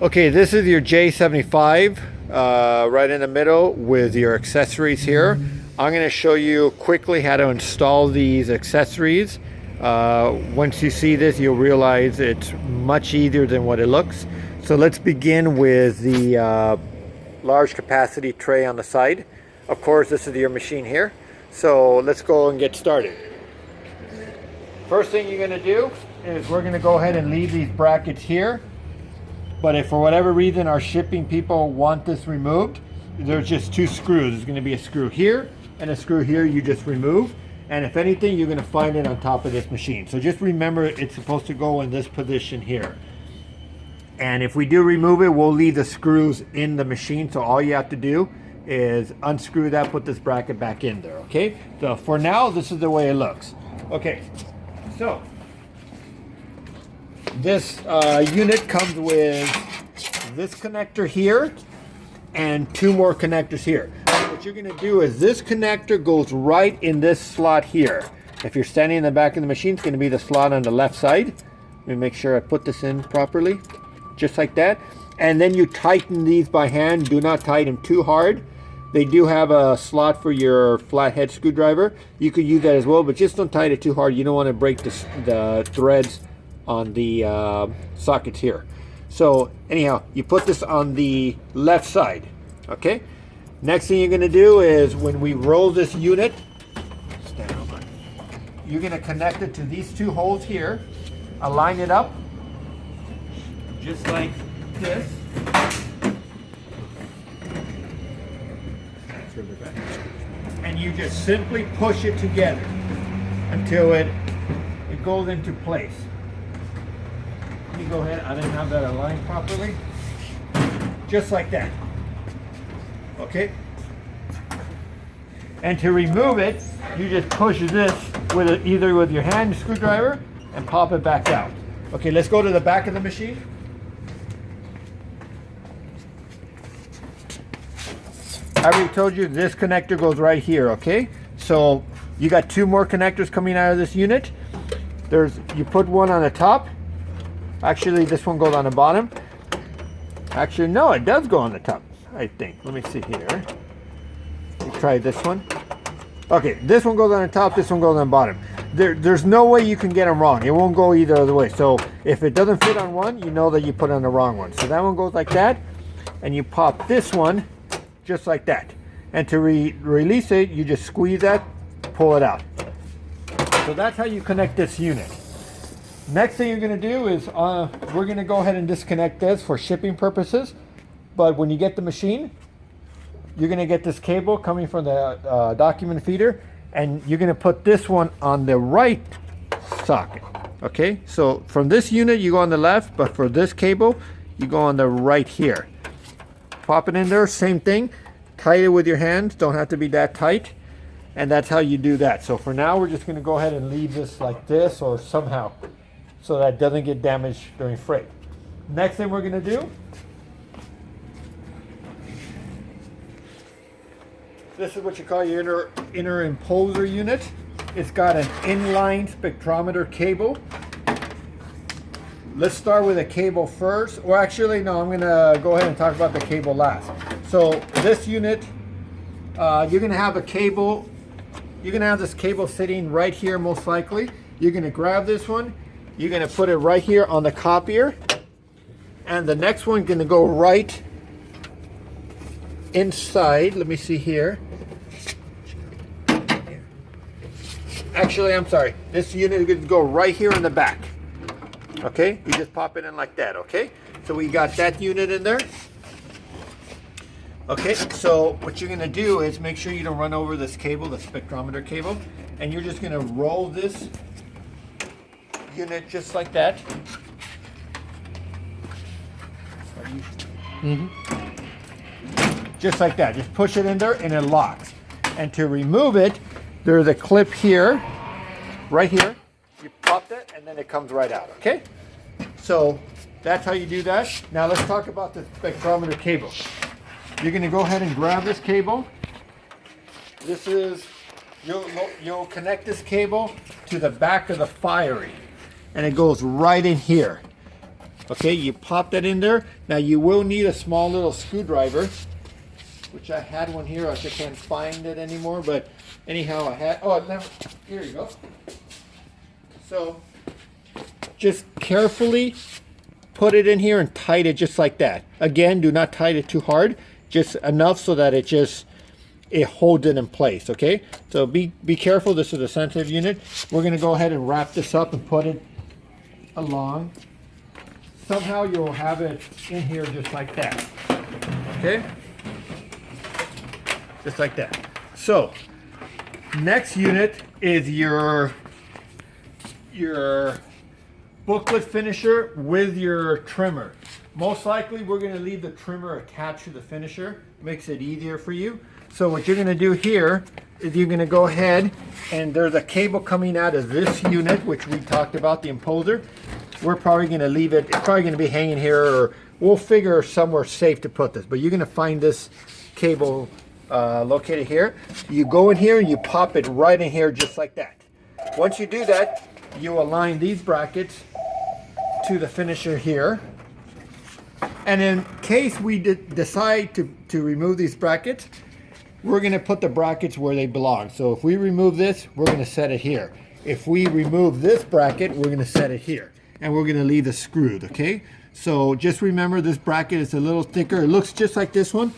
Okay, this is your J75 right in the middle with your accessories here. I'm going to show you quickly how to install these accessories. Once you see this, you'll realize it's much easier than what it looks. So let's begin with the large capacity tray on the side. Of course, this is your machine here. So let's go and get started. First thing you're going to do is we're going to go ahead and leave these brackets here. But if for whatever reason our shipping people want this removed, there's just two screws. There's going to be a screw here and a screw here you just remove. And if anything, you're going to find it on top of this machine. So just remember it's supposed to go in this position here. And if we do remove it, we'll leave the screws in the machine. So all you have to do is unscrew that, put this bracket back in there, okay? So for now, this is the way it looks. Okay, so this unit comes with this connector here and two more connectors here. What you're going to do is this connector goes right in this slot here. If you're standing in the back of the machine, it's going to be the slot on the left side. Let me make sure I put this in properly, just like that. And then you tighten these by hand. Do not tighten them too hard. They do have a slot for your flathead screwdriver. You could use that as well, but just don't tighten it too hard. You don't want to break the threads on the sockets here. So anyhow, you put this on the left side, okay? Next thing you're going to do is when we roll this unit, you're going to connect it to these two holes here, align it up just like this. And you just simply push it together until it goes into place. Let me go ahead, I didn't have that aligned properly. Just like that. Okay? And to remove it, you just push this with either with your hand screwdriver and pop it back out. Okay, let's go to the back of the machine. I already told you this connector goes right here, okay? So you got two more connectors coming out of this unit. You put one on the top. Actually, this one goes on the bottom. Actually, no, it does go on the top, I think. Let me see here. Let's try this one. Okay, this one goes on the top, this one goes on the bottom. There's no way you can get them wrong. It won't go either other way. So if it doesn't fit on one, you know that you put on the wrong one. So that one goes like that, and you pop this one just like that. And to release it, you just squeeze that, pull it out. So that's how you connect this unit. Next thing you're going to do is we're going to go ahead and disconnect this for shipping purposes. But when you get the machine, you're going to get this cable coming from the document feeder, and you're going to put this one on the right socket. Okay, so from this unit you go on the left, but for this cable you go on the right here. Pop it in there, same thing. Tight it with your hands, don't have to be that tight. And that's how you do that. So for now we're just going to go ahead and leave this like this or somehow, so that it doesn't get damaged during freight. Next thing we're going to do, this is what you call your inner imposer unit. It's got an inline spectrometer cable. Let's start with a cable first. Or actually, no, I'm going to go ahead and talk about the cable last. So this unit, you're going to have a cable. You're going to have this cable sitting right here most likely. You're going to grab this one. You're going to put it right here on the copier, and the next one going to go right inside. Let me see here. Actually, I'm sorry. This unit is going to go right here in the back. Okay, you just pop it in like that. Okay, so we got that unit in there. Okay, so what you're going to do is make sure you don't run over this cable, the spectrometer cable, and you're just going to roll this unit just like that. Just like that. Just push it in there and it locks. And to remove it, there's a clip here, right here. You pop that and then it comes right out, okay? So that's how you do that. Now let's talk about the spectrometer cable. You're going to go ahead and grab this cable. This is, you'll connect this cable to the back of the firing, and it goes right in here. Okay, you pop that in there. Now you will need a small little screwdriver, which I had one here. I just can't find it anymore, but anyhow, I had, oh, never, here you go. So just carefully put it in here and tight it just like that. Again, do not tight it too hard, just enough so that it holds it in place, okay? So be careful. This is a sensitive unit. We're gonna go ahead and wrap this up and put it along. Somehow you'll have it in here just like that, okay? Just like that. So next unit is your booklet finisher with your trimmer. Most likely we're going to leave the trimmer attached to the finisher. Makes it easier for you. So what you're going to do here is you're going to go ahead, and there's a cable coming out of this unit, which we talked about, the imposer. We're probably going to leave it, it's probably going to be hanging here, or we'll figure somewhere safe to put this. But you're going to find this cable located here. You go in here and you pop it right in here just like that. Once you do that, you align these brackets to the finisher here. And in case we decide to remove these brackets, we're going to put the brackets where they belong. So if we remove this, we're going to set it here. If we remove this bracket, we're going to set it here. And we're going to leave it screwed, okay? So just remember, this bracket is a little thicker. It looks just like this one,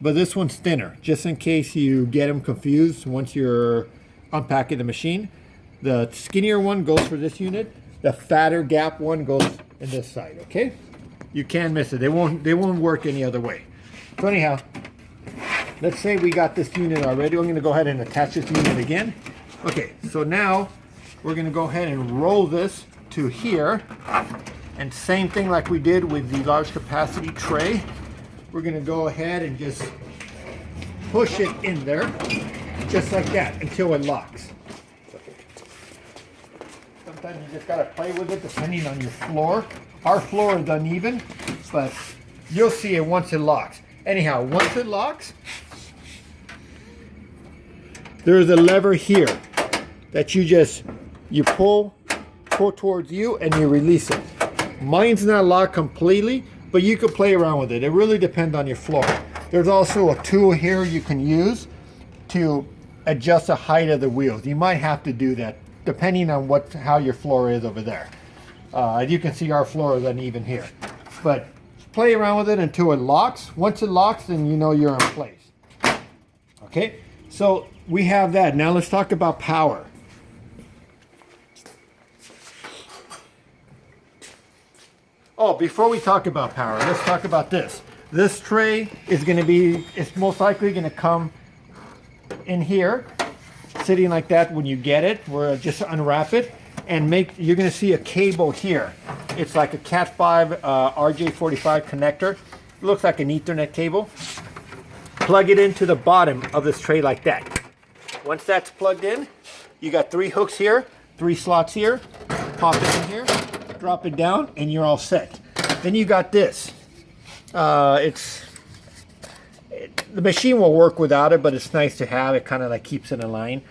but this one's thinner, just in case you get them confused once you're unpacking the machine. The skinnier one goes for this unit. The fatter gap one goes in this side, okay? You can't miss it. They won't work any other way. So anyhow, let's say we got this unit already. I'm going to go ahead and attach this unit again. Okay, so now we're going to go ahead and roll this to here. And same thing like we did with the large capacity tray. We're going to go ahead and just push it in there, just like that, until it locks. Sometimes you just got to play with it depending on your floor. Our floor is uneven, but you'll see it once it locks. Anyhow, once it locks, there's a lever here that you pull towards you and you release it. Mine's not locked completely, but you could play around with it. It really depends on your floor. There's also a tool here you can use to adjust the height of the wheels. You might have to do that depending on how your floor is over there. You can see our floor is uneven here. But play around with it until it locks. Once it locks, then you know you're in place. Okay, so we have that. Now let's talk about power. Oh, before we talk about power, let's talk about this. This tray is going to be, it's most likely going to come in here, sitting like that when you get it. We'll just unwrap it and you're going to see a cable here. It's like a Cat 5 RJ45 connector. It looks like an Ethernet cable. Plug it into the bottom of this tray like that. Once that's plugged in, you got 3 hooks here, 3 slots here. Pop it in here, drop it down, and you're all set. Then you got this. The machine will work without it, but it's nice to have. It kind of like keeps it in line.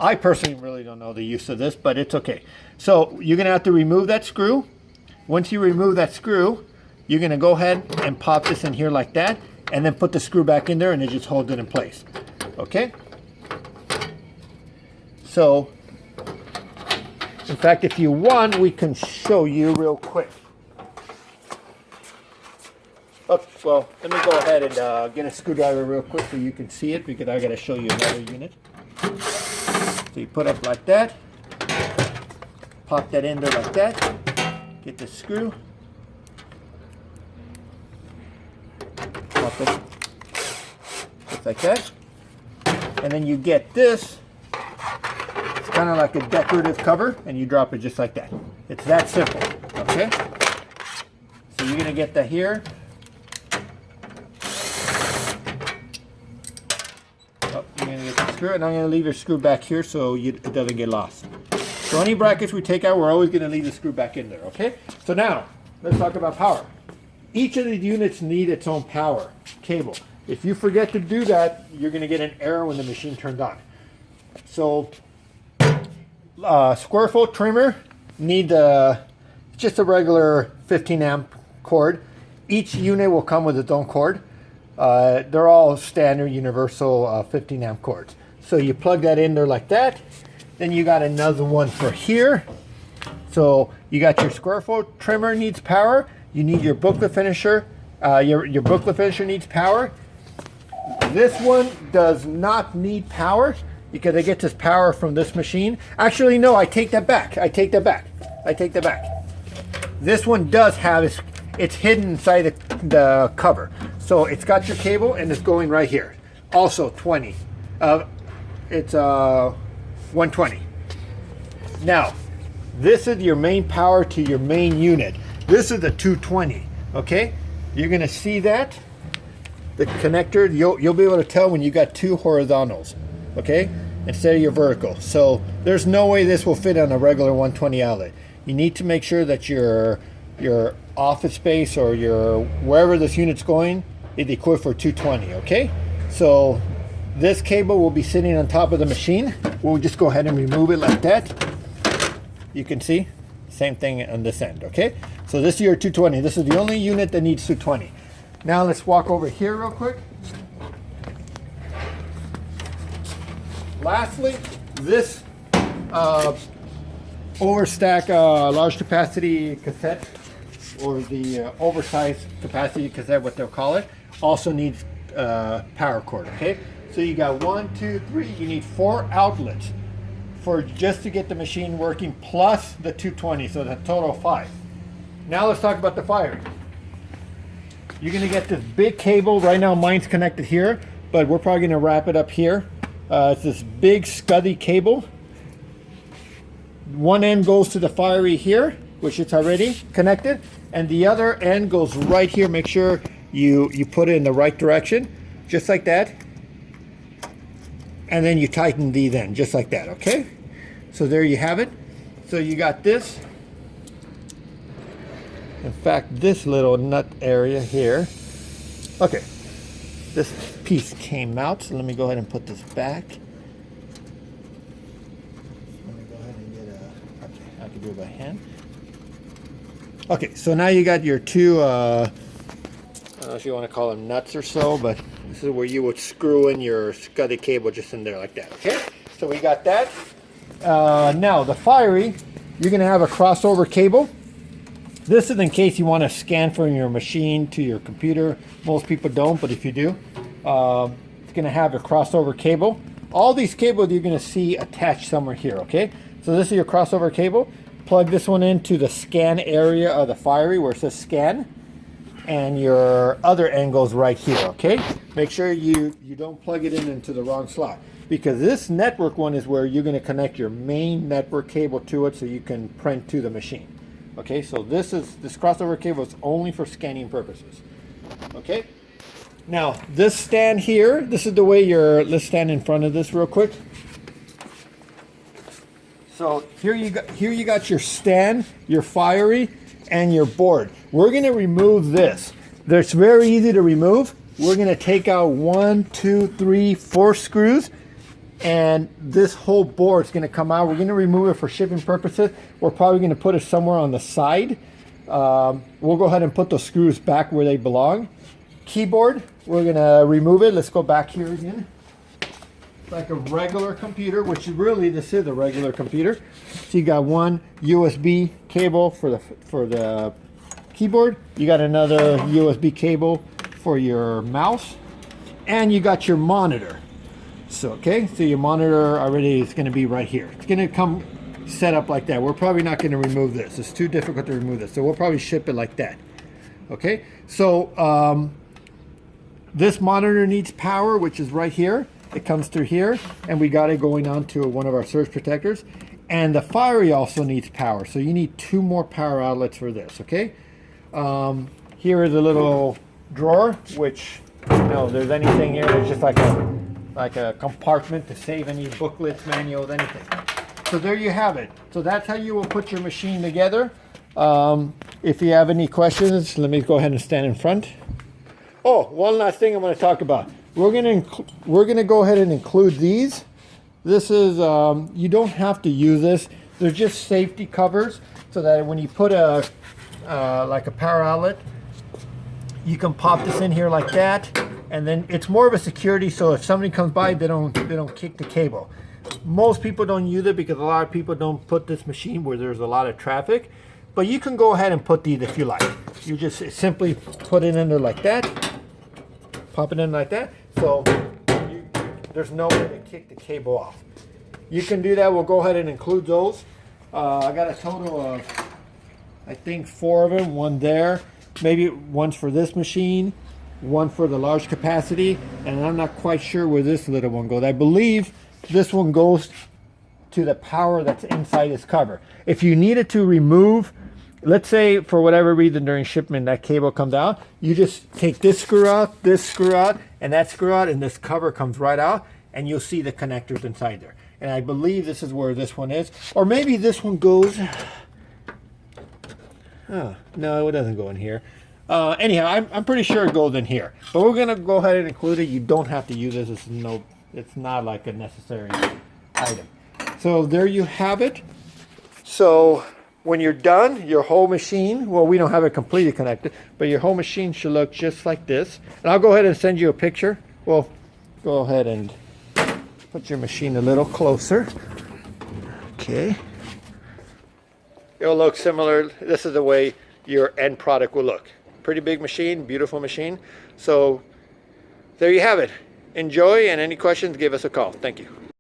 I personally really don't know the use of this, but it's okay. So you're gonna have to remove that screw. Once you remove that screw, you're gonna go ahead and pop this in here like that, and then put the screw back in there, and it just holds it in place. Okay? So, in fact, if you want, we can show you real quick. Oh, well, let me go ahead and get a screwdriver real quick so you can see it, because I got to show you another unit. So you put up like that, pop that in there like that, get the screw, pop it just like that, and then you get this. It's kind of like a decorative cover, and you drop it just like that. It's that simple, okay? So you're gonna get that here. Oh, you're gonna get the screw, and I'm gonna leave your screw back here so it doesn't get lost. So any brackets we take out, we're always gonna leave the screw back in there, okay? So now, let's talk about power. Each of these units need its own power cable. If you forget to do that, you're gonna get an error when the machine turns on. So, square foot trimmer need just a regular 15 amp cord. Each unit will come with its own cord. They're all standard universal 15 amp cords. So you plug that in there like that. Then you got another one for here. So you got your square foot trimmer needs power. You need your booklet finisher. Your booklet finisher needs power. This one does not need power because it gets its power from this machine. Actually, no, I take that back. I take that back. This one does have, it's hidden inside the cover. So it's got your cable and it's going right here. Also 20. It's 120. Now, this is your main power to your main unit. This is the 220, okay? You're gonna see that. The connector, you'll be able to tell when you got two horizontals, okay? Instead of your vertical. So there's no way this will fit on a regular 120 outlet. You need to make sure that your office space or your wherever this unit's going is equipped for 220, okay? So this cable will be sitting on top of the machine. We'll just go ahead and remove it like that. You can see, same thing on this end, okay? So this is your 220. This is the only unit that needs 220. Now let's walk over here real quick. Lastly, this overstack large capacity cassette, or the oversized capacity cassette, what they'll call it, also needs power cord, okay? So you got 1, 2, 3, you need 4 outlets for just to get the machine working, plus the 220, so that's a total of 5. Now let's talk about the firing. You're gonna get this big cable. Right now mine's connected here, but we're probably gonna wrap it up here. It's this big scuddy cable. One end goes to the fiery here, which it's already connected, and the other end goes right here. Make sure you put it in the right direction, just like that. And then you tighten these in, just like that, okay? So there you have it. So you got this. In fact, this little nut area here. Okay, this piece came out, so let me go ahead and put this back. Let me go ahead and get okay, I can do it by hand. Okay, so now you got your two, I don't know if you want to call them nuts or so, but this is where you would screw in your scuddy cable just in there like that, okay? So we got that. Now the fiery, you're gonna have a crossover cable. This is in case you want to scan from your machine to your computer. Most people don't, but if you do, it's gonna have a crossover cable. All these cables you're gonna see attached somewhere here, okay? So this is your crossover cable. Plug this one into the scan area of the fiery where it says scan, and your other end goes right here, okay? Make sure you don't plug it into the wrong slot, because this network one is where you're gonna connect your main network cable to it so you can print to the machine. Okay, so this crossover cable is only for scanning purposes. Okay, now this stand here, this is the way let's stand in front of this real quick. So here you got your stand, your fiery, and your board. We're gonna remove this. It's very easy to remove. We're gonna take out 1, 2, 3, 4 screws, and this whole board is gonna come out. We're gonna remove it for shipping purposes. We're probably gonna put it somewhere on the side. We'll go ahead and put those screws back where they belong. Keyboard, we're gonna remove it. Let's go back here again. Like a regular computer, which really this is a regular computer. So you got one USB cable for the keyboard. You got another USB cable for your mouse, and you got your monitor. So okay, so your monitor already is going to be right here. It's going to come set up like that. We're probably not going to remove this. It's too difficult to remove this, so we'll probably ship it like that. Okay, so this monitor needs power, which is right here. It comes through here, and we got it going on to one of our surge protectors. And the fiery also needs power, so you need 2 more power outlets for this. Okay, here is a little drawer, which if there's anything here, it's just like a compartment to save any booklets, manuals, anything. So there you have it. So that's how you will put your machine together. If you have any questions, let me go ahead and stand in front. Oh, one last thing I'm going to talk about. We're going to go ahead and include these. This is you don't have to use this. They're just safety covers so that when you put a like a power outlet. You can pop this in here like that, and then it's more of a security, so if somebody comes by, they don't kick the cable. Most people don't use it because a lot of people don't put this machine where there's a lot of traffic, but you can go ahead and put these if you like. You just simply put it in there like that, pop it in like that, so there's no way to kick the cable off. You can do that. We'll go ahead and include those. I got a total of, I think, 4 of them. One there, maybe one's for this machine, one for the large capacity, and I'm not quite sure where this little one goes. I believe this one goes to the power that's inside this cover. If you needed to remove, let's say for whatever reason during shipment that cable comes out, you just take this screw out, and that screw out, and this cover comes right out, and you'll see the connectors inside there. And I believe this is where this one is, or maybe this one goes. Oh, no, it doesn't go in here. Anyhow, I'm pretty sure it goes in here, but we're gonna go ahead and include it. You don't have to use this. It's not like a necessary item. So there you have it. So when you're done, your whole machine, well, we don't have it completely connected, but your whole machine should look just like this. And I'll go ahead and send you a picture. Well, go ahead and put your machine a little closer. Okay. It'll look similar. This is the way your end product will look. Pretty big machine, beautiful machine. So there you have it. Enjoy, and any questions, give us a call. Thank you.